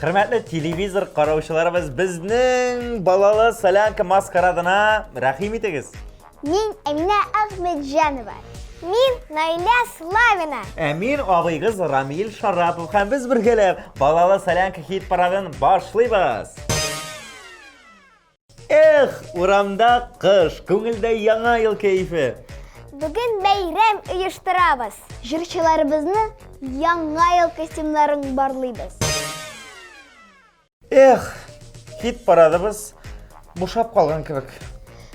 Hürmetli televizor qarovchilarimiz bizning Balалы Солянка maskaradına rahim etiniz. Мен Emine Ahmetjanova. Men Naila Slavina. Men abıyğız Ramil Sharapov ham biz birgalab Balалы Солянка hit paradini boshlaymiz. Uramda qish, ko'ngilda yangi yil kayfi. Bugün bayram uyushtiramiz. Jurchilarimizni yangi yil kostyumlarini borlaymiz. Hit paradimiz bo'shab qolgan kibik.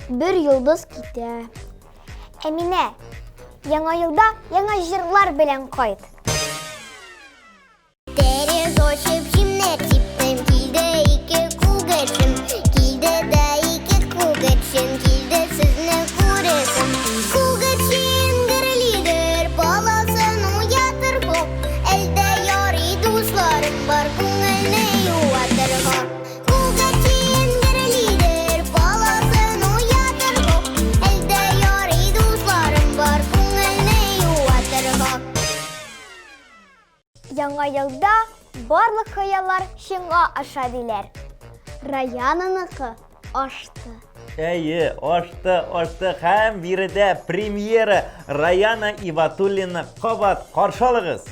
Bir yulduz kiti. Emine, yangi yilda yangi jurlar bilan qayt. Deriz oşup jimnetipim, kilde iki kugaçım, kilde de iki kugaçım, kilde sizne kuresim. Kugaçın gırlidir, balasın uyatır hop, elde yari dostlarım var, ko'ngilni yuvatır hop. Kugaçın gırlidir, balasın uyatır hop, elde yari dostlarım var, ko'ngilni yuvatır hop. Yangi yilda barliq hayolar shunga oshadilar. Rayananiki oshdi. Oshdi ham birida premyera Rayana Ivatullinni qabat qarshi oling'iz.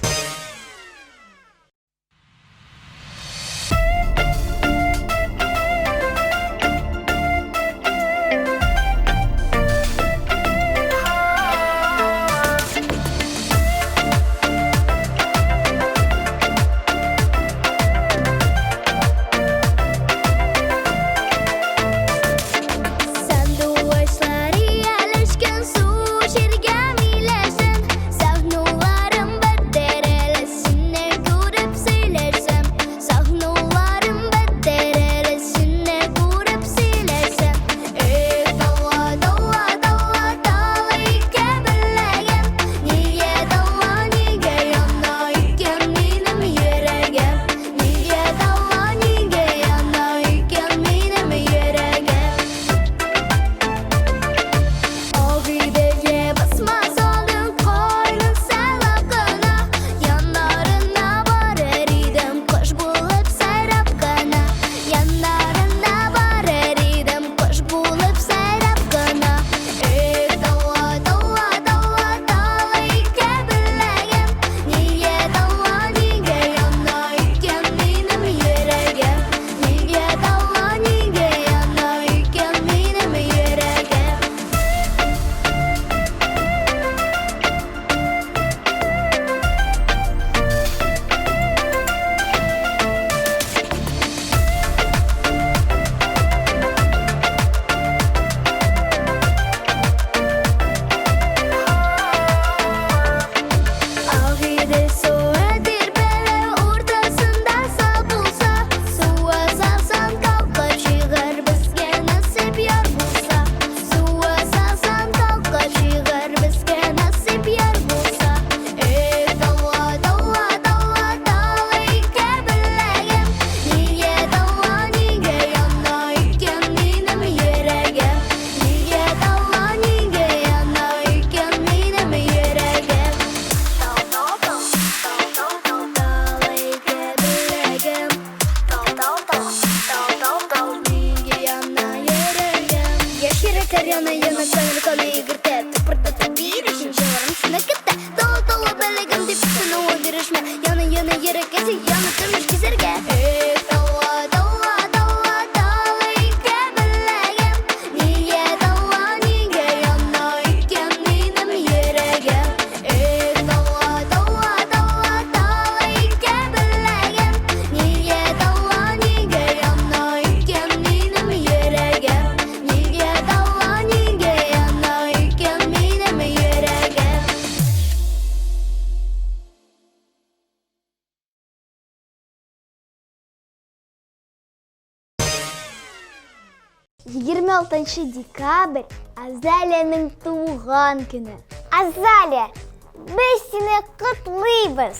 Dekabr Azaliyaning tug'ilgan kuni. Azaliya, biz seni qutlaymiz.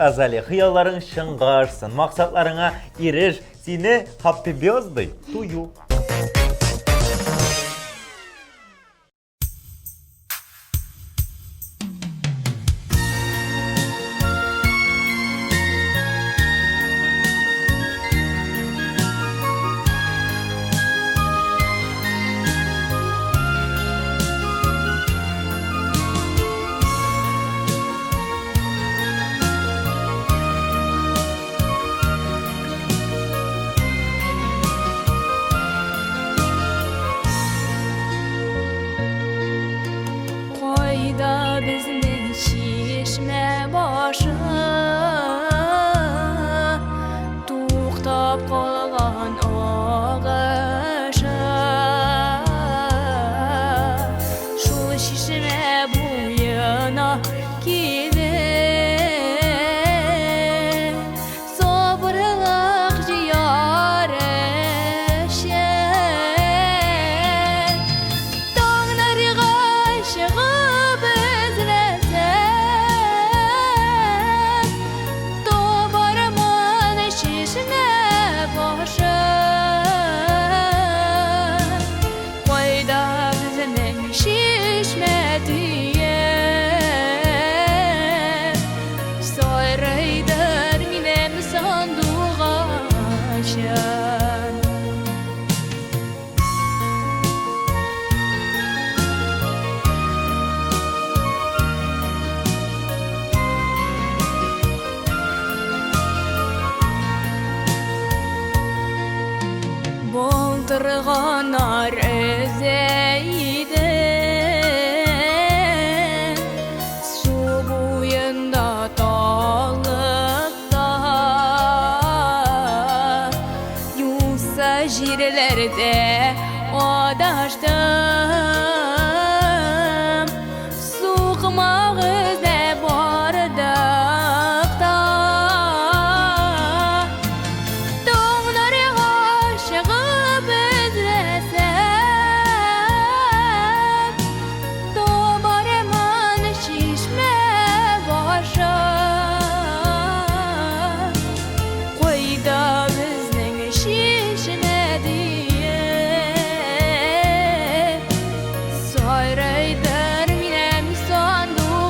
Azaliya, xiyollaring shing'arsin, maqsadlaringga erish. Seni happy birthday to you. Boldurğanar özeydi Su buyunda dağlıkta Yusa jirlerde odaştım Suğmaq özde bardıqta Dağları aşığıb özlesem Dobar eman şişme başa Koyda bizning şişme diye Sayraydır minem sanduğaşım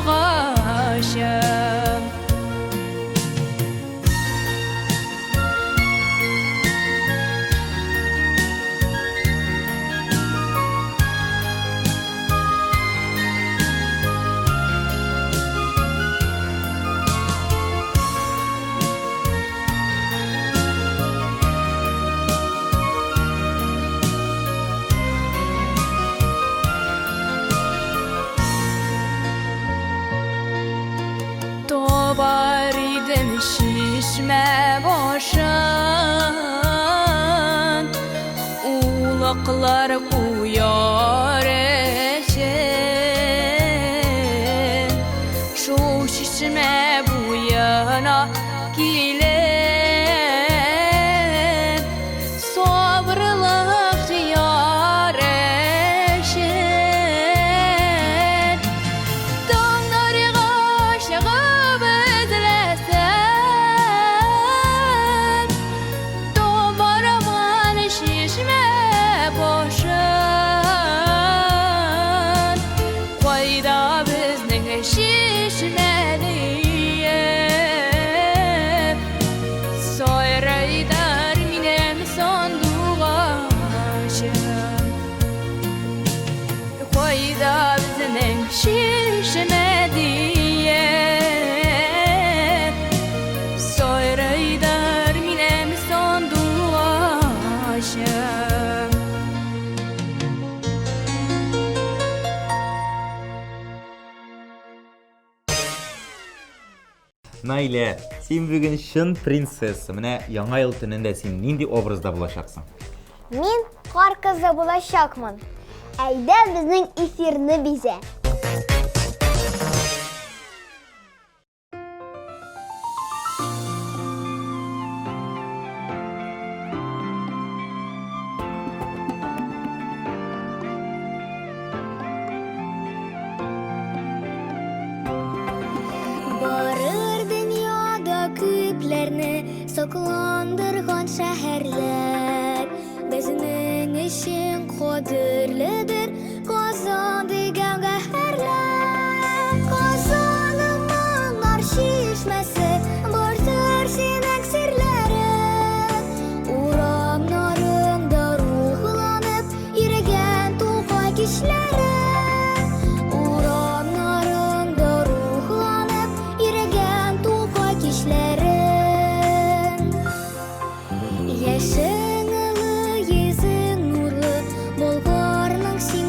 Dobar idim şişme başın Ulaklar kuyar eşin Şu şişme bu yana gelin Sabrılık yar eşin Dağları aşığıb özlesem Dobar aman şişme başın Koyda bizning şişme diye Sayraydır minem sanduğaşım Koyda bizning şişme diye Sayraydır minem sanduğaşım Naile, sen bugün şın prinsessa. Mine Yaڭa yıl tününde sen nindi obrazda bulaşaksın? Мен қар қызы болашақмын. Әйдә безнең эфирны бизе. Барыр дөньяда күпләрне сакландырган шәһәрләр Безнең өчен кадерледер Казан дигән гәһәрләр Казаным моңнар чишмәсе Бардыр синең серләрең Урамнарыңда рухланып Йөргән тугай кичләрең Урамнарыңда рухланып Йөргән тугай кичләрең Яшең ылы, йөзең нурлы Болгарның син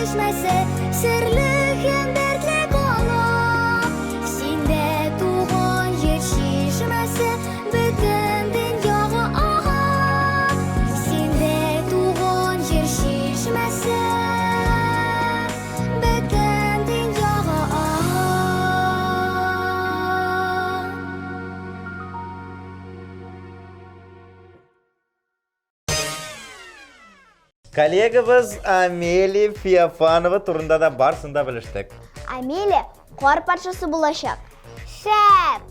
шешмәсе, серле һәм дәртле кала. Синдә туган җир шешмәсе, бөтен дөньяга ага. Синдә туган җир шешмәсе, бөтен дөньяга ага. Коллегабыз Амелия Феофанова турында да барсында біліштік. Амелия қар патшасы болашақ. Шәп!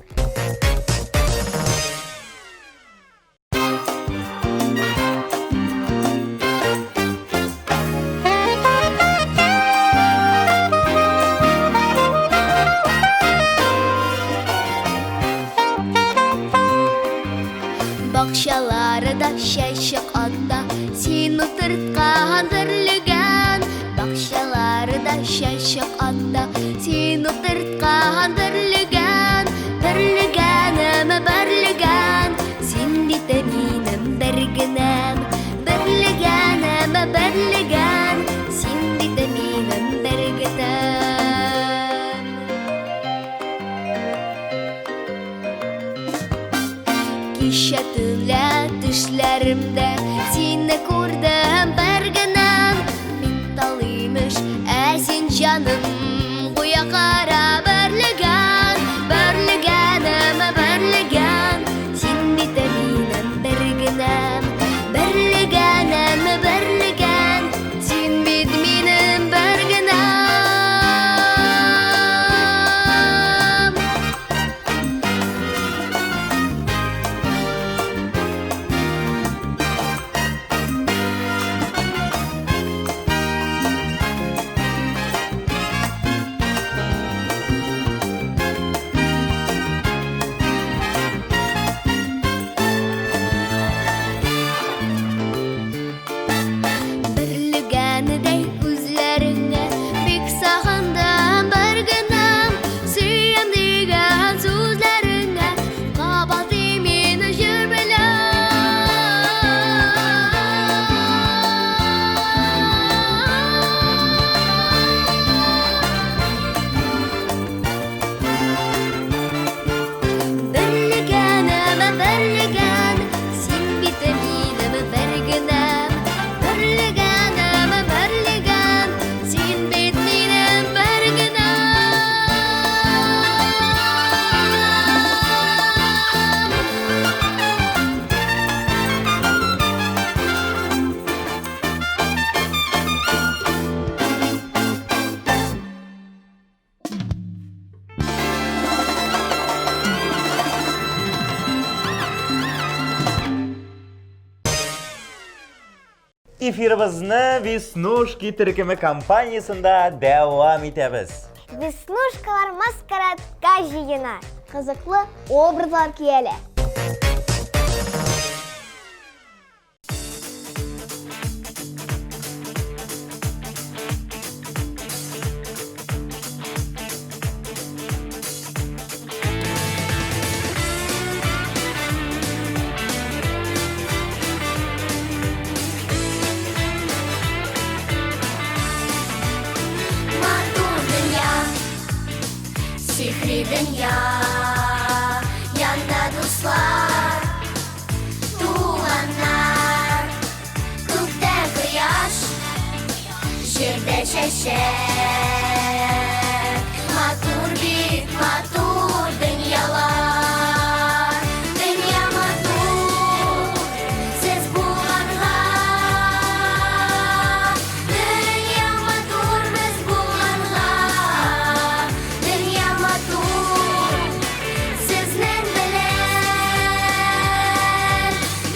Бақшаларда шәшік атта, сен ұтыртқан бірлігін. Бақшаларда шәшік атта, сен ұтыртқан бірлігін. Бірлігінім, бірлігін, сен дейді менім біргінім. Бірлігінім, бірлігін, сен дейді менім біргінім. Кеше түлә төшләремдә сине күрдем бер генәм. Мин талыймыш, ә син җаным куя кара берлегән. Берлегәнем, берлегән, син бит минем бер генәм. Берлегәнем, берлегән, син бит минем бер генәм. Бірлігәнедей күзләріңе бик сағындым бір генәм. Сөйем деген сүзләріңе қабаты мені жыр Бірлігәнем, бірлігән, сен бит минем бер генәм. Бірлігәнем, бірлігән, сен бит минем бер генәм. Эфирімізні Веснушки түркемі компаниясында дәвам етеміз. Веснушкалар маскарадқа жиына. Қызықлы образлар киелі. Матур дөнья, сихри дөнья, янда дуслар, туганнар. Күктә кояш, җирдә чәчәк. Матур бит, матур дөньялар. Дөнья матур, сез булганга. Дөнья матур, без булганга. Дөнья матур, сезнең белән.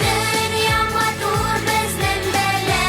Дөнья матур, безнең белән.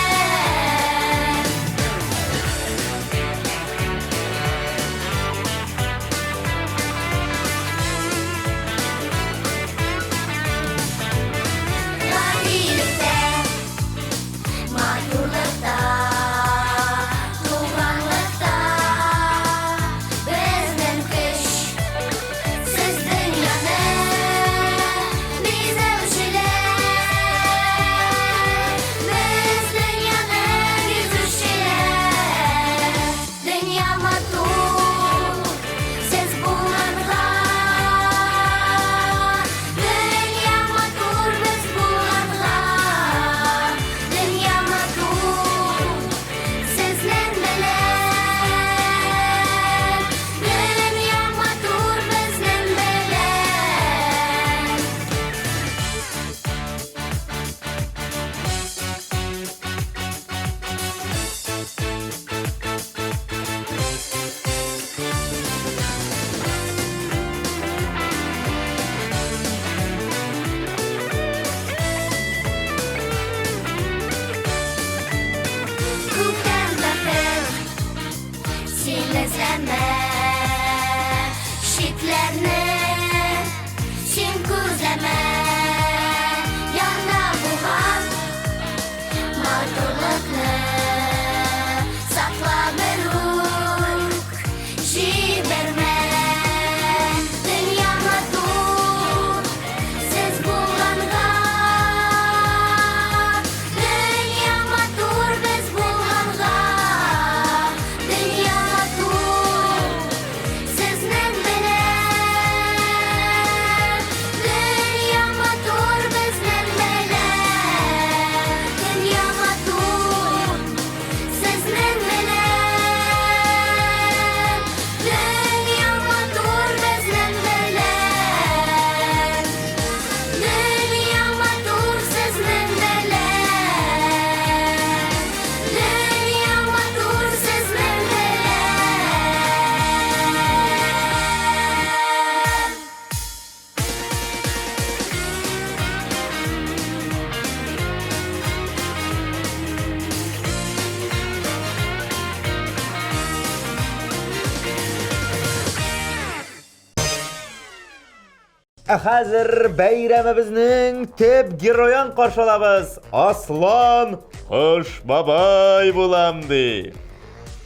Hazır bayramımızın tep giroyan karşılabız. Aslan hoş babay bulamdı.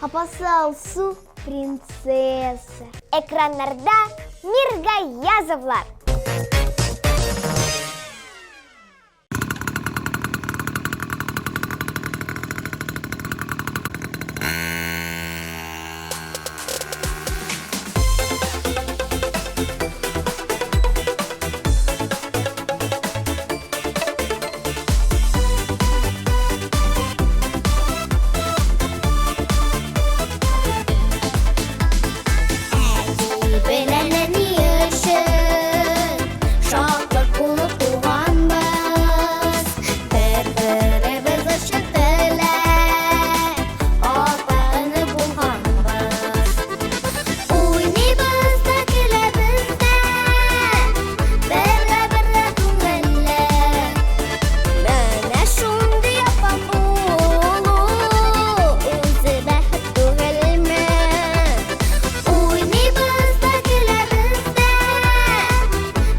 Апасал су принцесса. Экраннарда Мирга Язовлар. Беләләни өчен шатлык булып туганбыз. Бер-беребез өчен теләк, ата-ана булганбыз. Уйныйбыз да көләбез дә, бер-бергә күңелле. Менә шундый апам булу, үзе бәхет түгелме? Уйныйбыз да көләбез дә,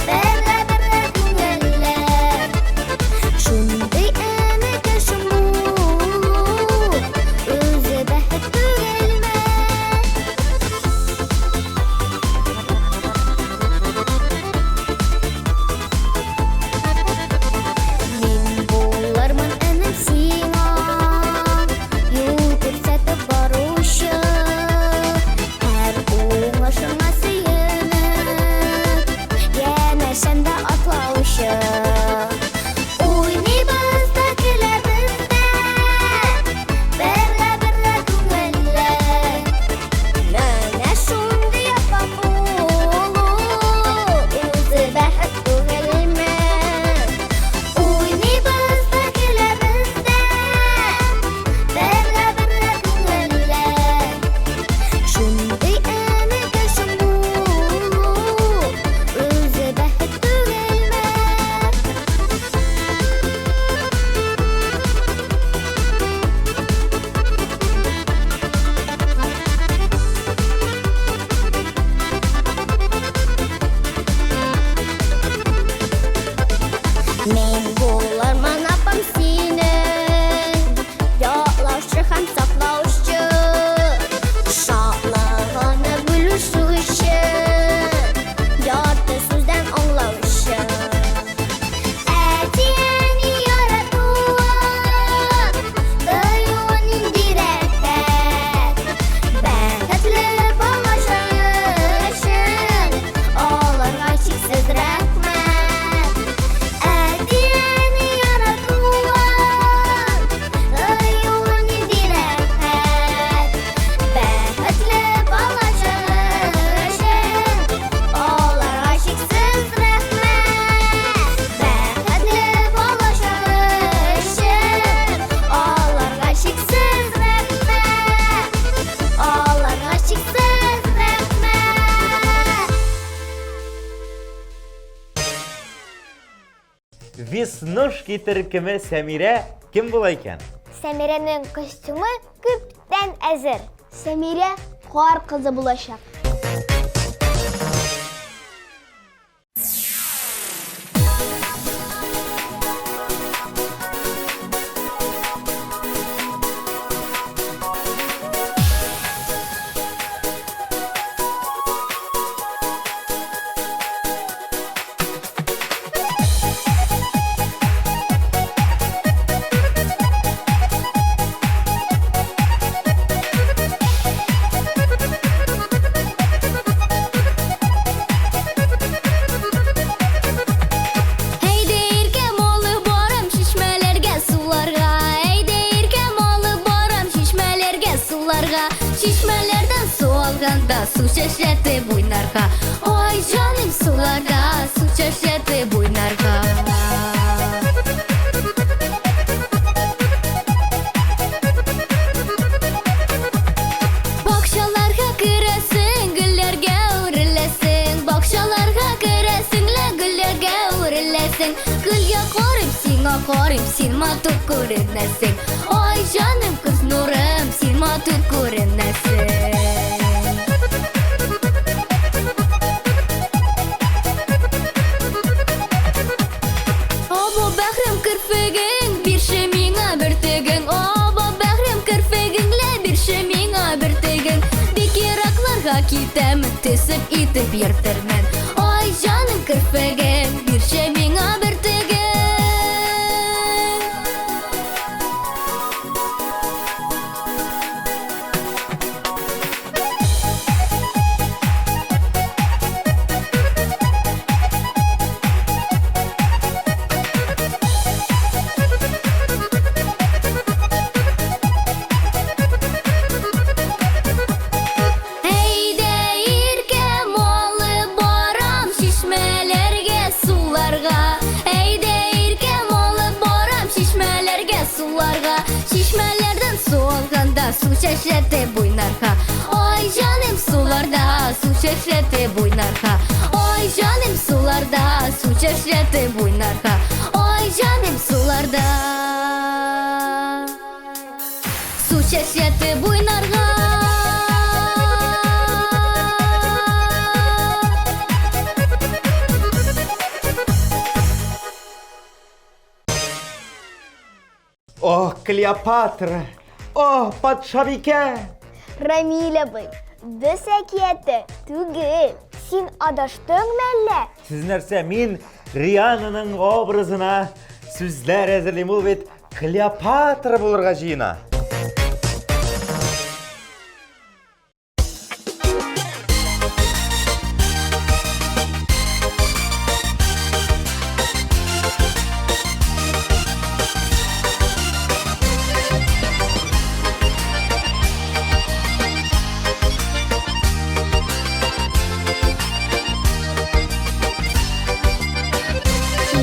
бер-бергә күңелле. Шундый әмәкәшем булу, үзе бәхет түгелме? Мин булырмын энем сиңа, юл күрсәтеп баручы, һәр уңышыңа сөенеп, янәшәмдә атлаучы. Уйныйбыз да көләбез дә, бер-бергә күңелле. Менә шундый апам булу, үзе бәхет түгелме? Уйныйбыз да көләбез дә, бер-бергә күңелле. Шундый әмәкәшем булу, үзе бәхет түгелме? Мен булырмын апам синең, яклаучы һәм саклаучы, шатлыгыңны бүлешүче, ярты сүздән аңлаучы. Әтиәне яратуы, тыюы нинди рәхәт. Бәхетле балача өчен аларга чиксез рәхмәт. Әтиәне яратуы, тыюы нинди рәхәт. Бәхетле балача өчен аларга чиксез рәхмәт. Бәхетле балача өчен аларга чиксез рәхмәт. Аларга чиксез рәхмәт. Веснушки төркеме Сәмирә кем була икән? Сәмирәнең костюмы күптән әзер. Сәмирә кар кызы булачак. Çeşmelerden su alganda su çeşreti buynarga. Oy canım sularda su çeşreti buynarga. Bakşalarga giresin, güllerge öğrilesin. Bakşalarga giresin, güllerge öğrilesin. Gülge korim, sina korim, sin matur görünesin. Oy canım kız nurum, sin matur görünesin. китәмен, тесеп итеп йөртермен. Ой, җаным керфәгем, бирче миңа бер тегем. Şişmelerden su alganda su çeşreti buynarka. Oy canım sularda su çeşreti buynarka. Oy canım sularda su çeşreti buynarka. Oy canım sularda su çeşreti buynarka. Ох, Клеопатра! Ох, патшабике! Рамилә бый, без әкияте түгел. Син адаштың мәллә? Сіз нәрсе, мин Риананың образына сүзләр әзірлейм, ул бит Клеопатра булырга җыена.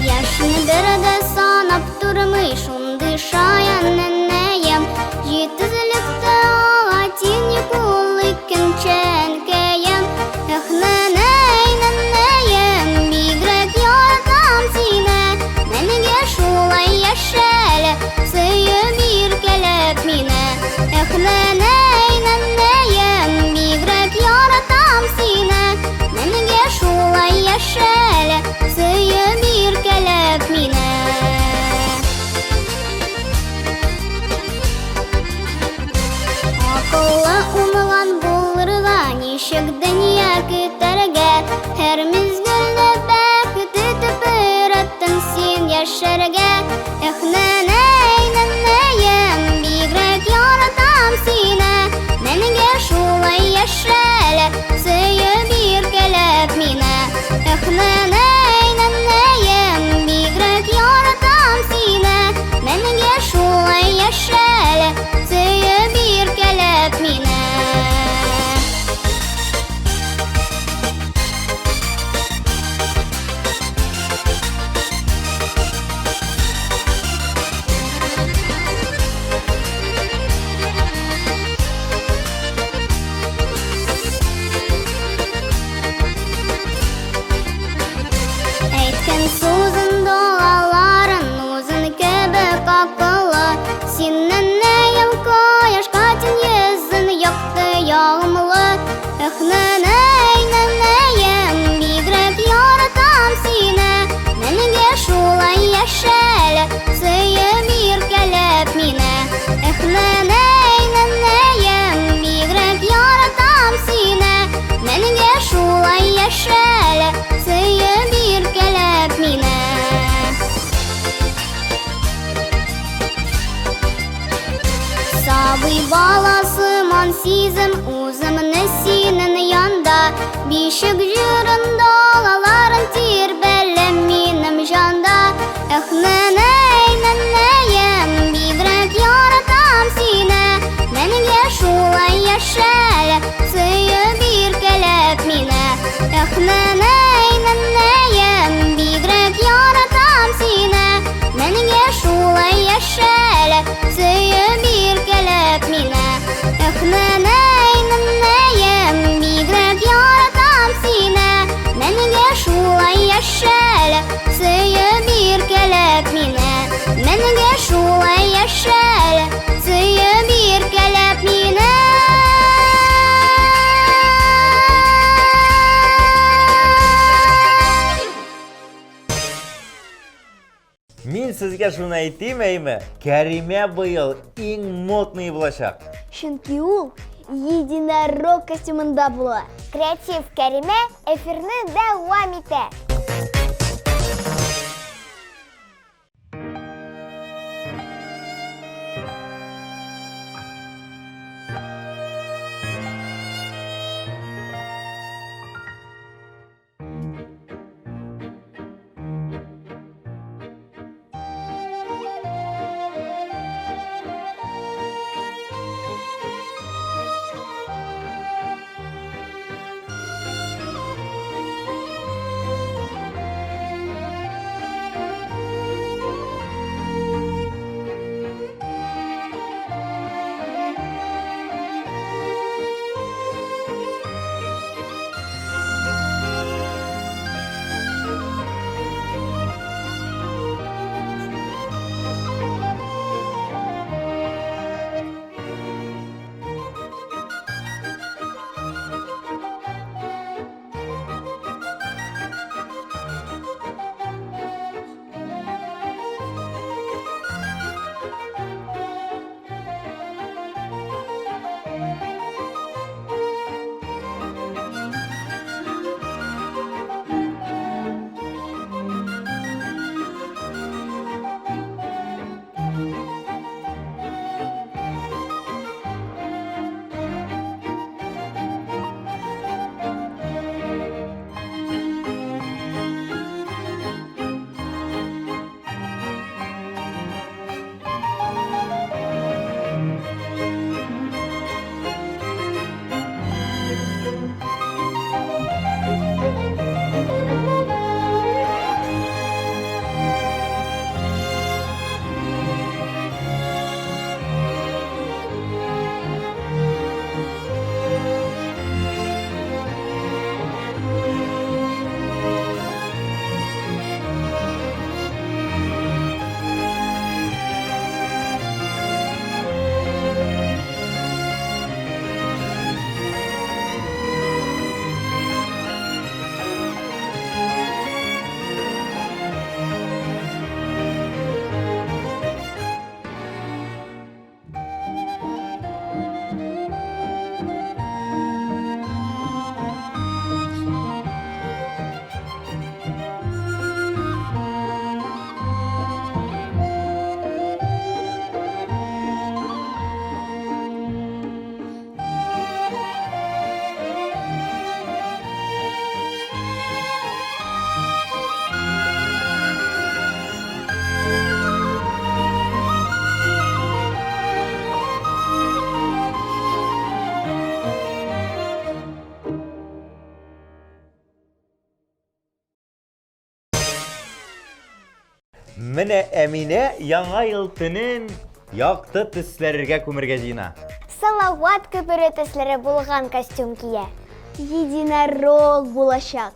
Яшны бердә санап тормый, шундый шаян нәнәем. Җитезлектә аңа тиң кул икенчәнкәем. Эх, нәнәй, нәнәем, бигрәк яратам сине. Мәнгә шулай яшәле, сөеп иркәләп мине. Эх, нәнәй, нәнәем, бигрәк яратам сине. Мәнгә шулай яшәле, сөеп иркәләп мине. Акыллы умылган булырга ничек дөнья көтәргә. Һәр мизгелдә бәхет итеп өйрәттең син яшәргә. Эх, нәнәй, нәнәем, бигрәк яратам сине. Мәнгә шулай яшәле, сөеп иркәләп мине. Эх, нәнәй, нәнәем, бигрәк яратам сине. Мәнгә шулай яшәле, сөеп иркәләп мине. Әйткән сүзен догаларын үзен кебек акыллы. Син нәнәем кояшка тиң йөзен якты ягымлы. Эх, нәнәй, нәнәем, бигрәк яратам сине. Мәнгә шулай яшәле, сөеп иркәләп мине. Эх, нәнәй, нәнәем, бигрәк яратам сине. Мәнгә шулай яшәле, сөеп иркәләп мине. Сабый баласы ман сизем үземне синең янда. Бишек җырын далаларын тирбәләм минем җанда. Эх, нәнәй, нәнәем, бигрәк яратам сине. Мәнгә шулай яшәле, сөеп иркәләп мине. Эх, нәнәй, нәнәем, бигрәк яратам сине. Мәнгә шулай яшәле, сөеп иркәләп мине. Эх, нәнәй, нәнәем, бигрәк яратам сине. Мәнгә шулай яшәле, сөеп иркәләп мине. Мәнгә шулай яшәле, сөеп иркәләп мине. Мин сезгә шуны әйтим, әйме? Кәримә быел иң модный булачак. Чөнки ул единорог костюмында була. Креатив Кәриме эфирны дәвам итә. Менә Әминә яңа ел төнен якты төсләргә күмергә җыена. Салават көпере төсләре булган костюм кия. Единорог булачак.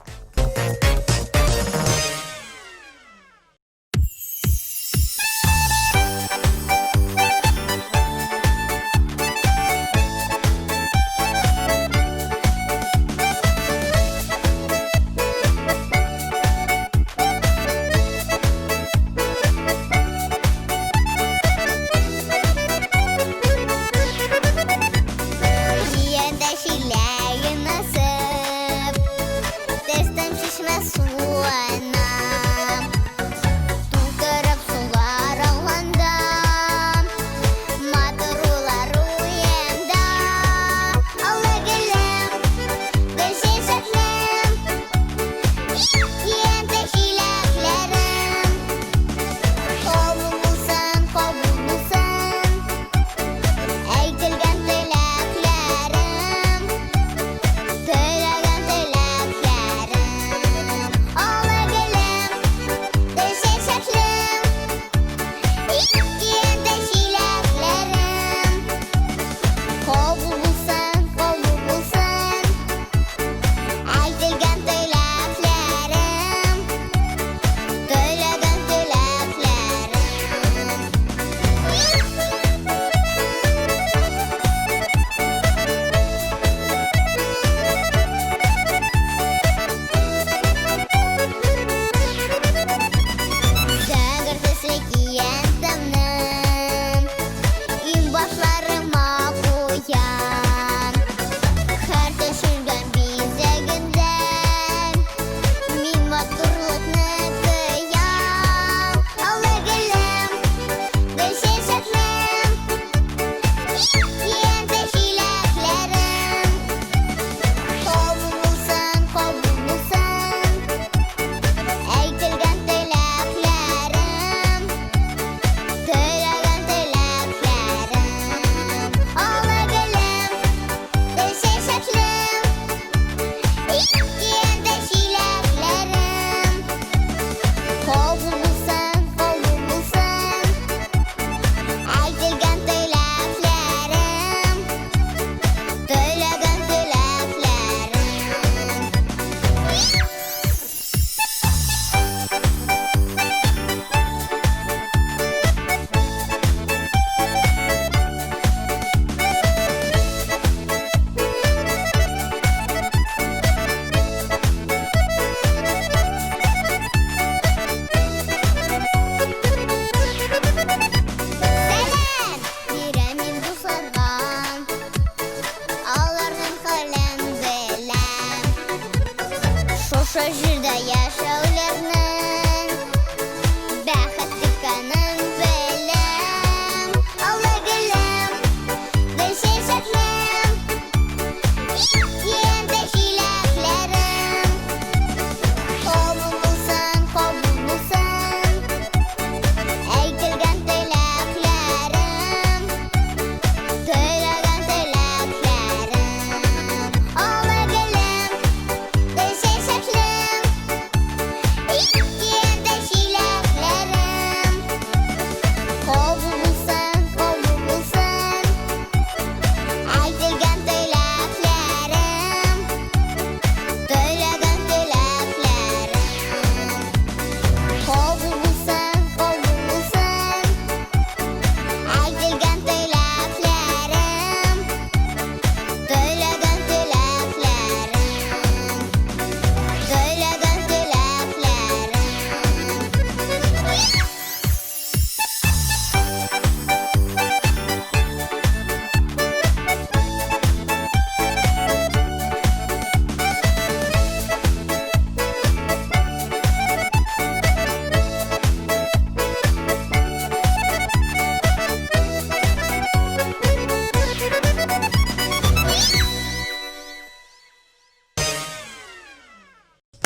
Дияндә шиләге насып,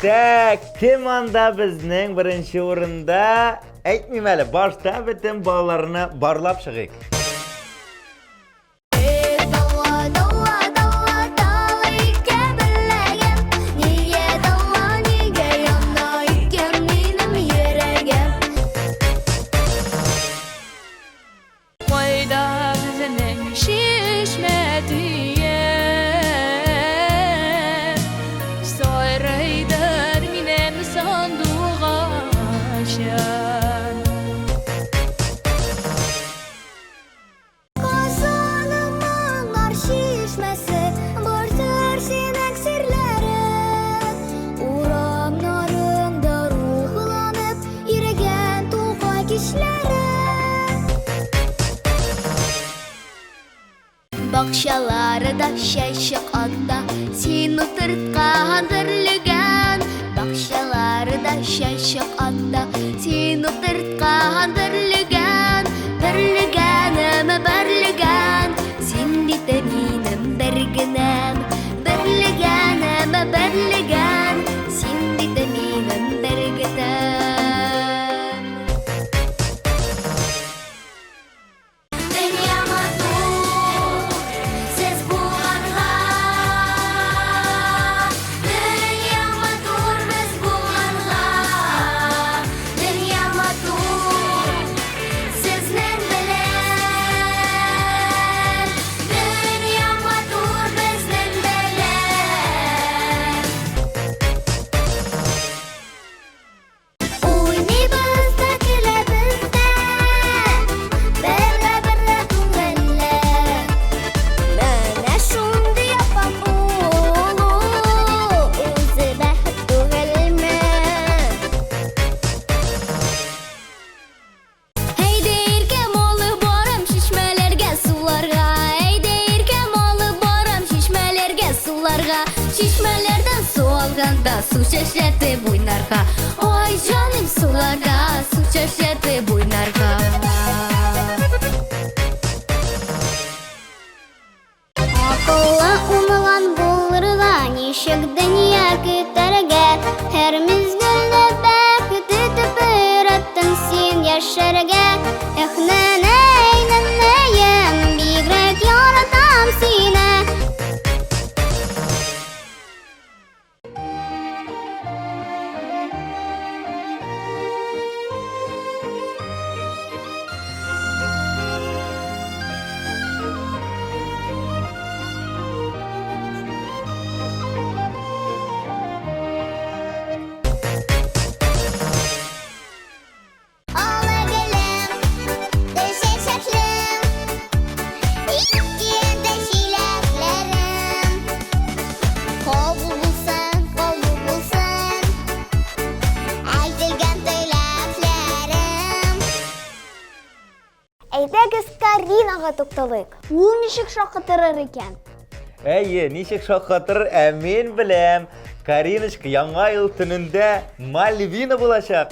Ette kim anda bizning birinchi o'rinda? Aytmayman, boshda bitim bolalarni barlab chiqik. Koyda bizning şişmediye Soyraydır minem sanduğa şan Kazanımın arşişmesi Borçlar sinek sirleri Uğramlarında ruhlanıp Yüregen tuğay kişleri Bakşalarda şaşık anda Seni tırtkan dırlıgan Bakşalarda şaşık anda Seni tırtkan dırlıgan Dırlıganım birligan Sindi teminim birginem Birliganım birligan Sindi teminim birginem Dünyama dur Siz bulanğa Dünyama dur biz bulanğa Dünyama dur Sizler bilen Dünyama dur bizden bilen Oynayımızda külebizde Berre berre tungelle Mana şundi yapam oğlu O'zi baxt tug'ilma Haydi erkem olib boram shishmalarga suvlarga Haydi erkem olib boram shishmalarga suvlarga Shishmalardan suv olganda suv shashlatib o'ynarga Oy jonim suvlarga suv shashlatib o'ynarga Akıllı unulan bulurga Nişik dünya kütürge Her mizgülde bekütü tüpürettin sen yaşarge Neneyim bigrek yaratam sine Ola gelem, düşe şeklem İkide şileklerim Kolu bulsan Aytilgen tüyleklerim Әйдәгез Каринаға тукталыйк. Ул ничек шакытырыр икән? Әйе, ничек шаккатыр, мен білем. Кариночка яңа ел төнендә Мальвина булачак.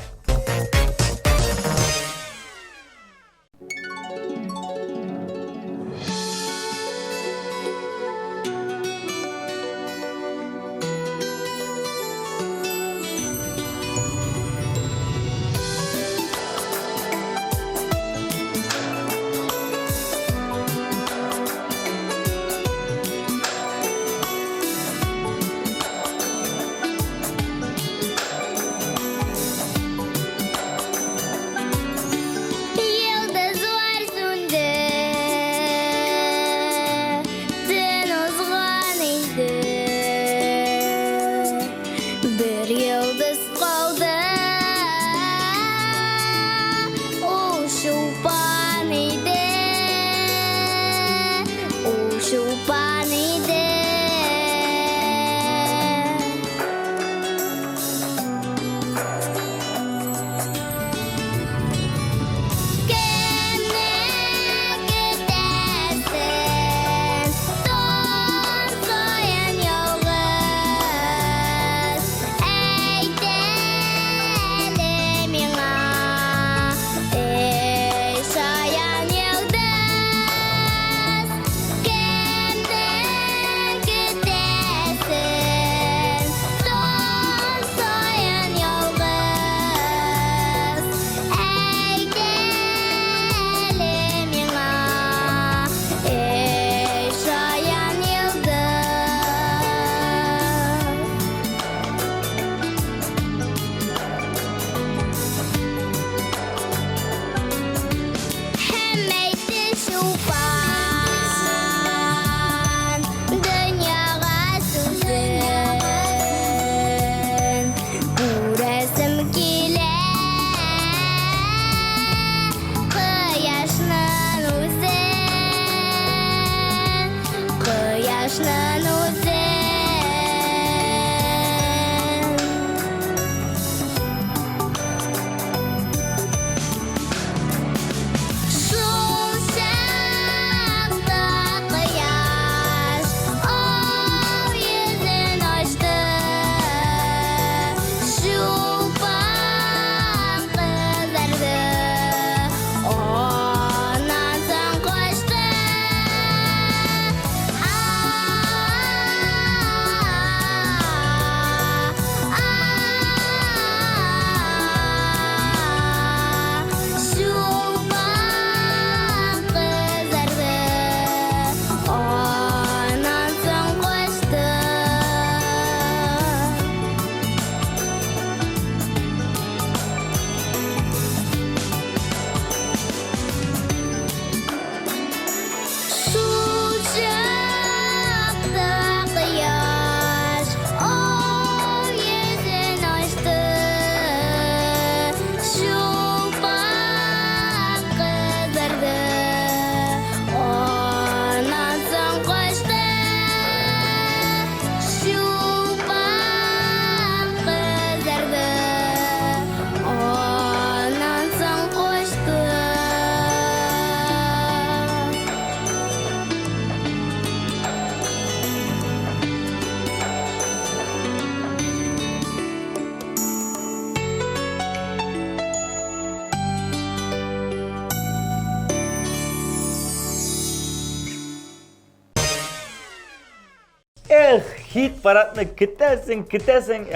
Эх, хит парадны кітәсің,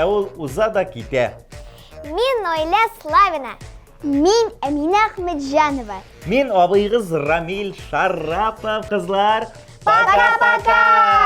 ол ұза да ките. Мен Ойля Славина. Мен Әмина Ахметжанова. Мен абыйғыз Рамил Шарапов, қызлар. Пока-пока!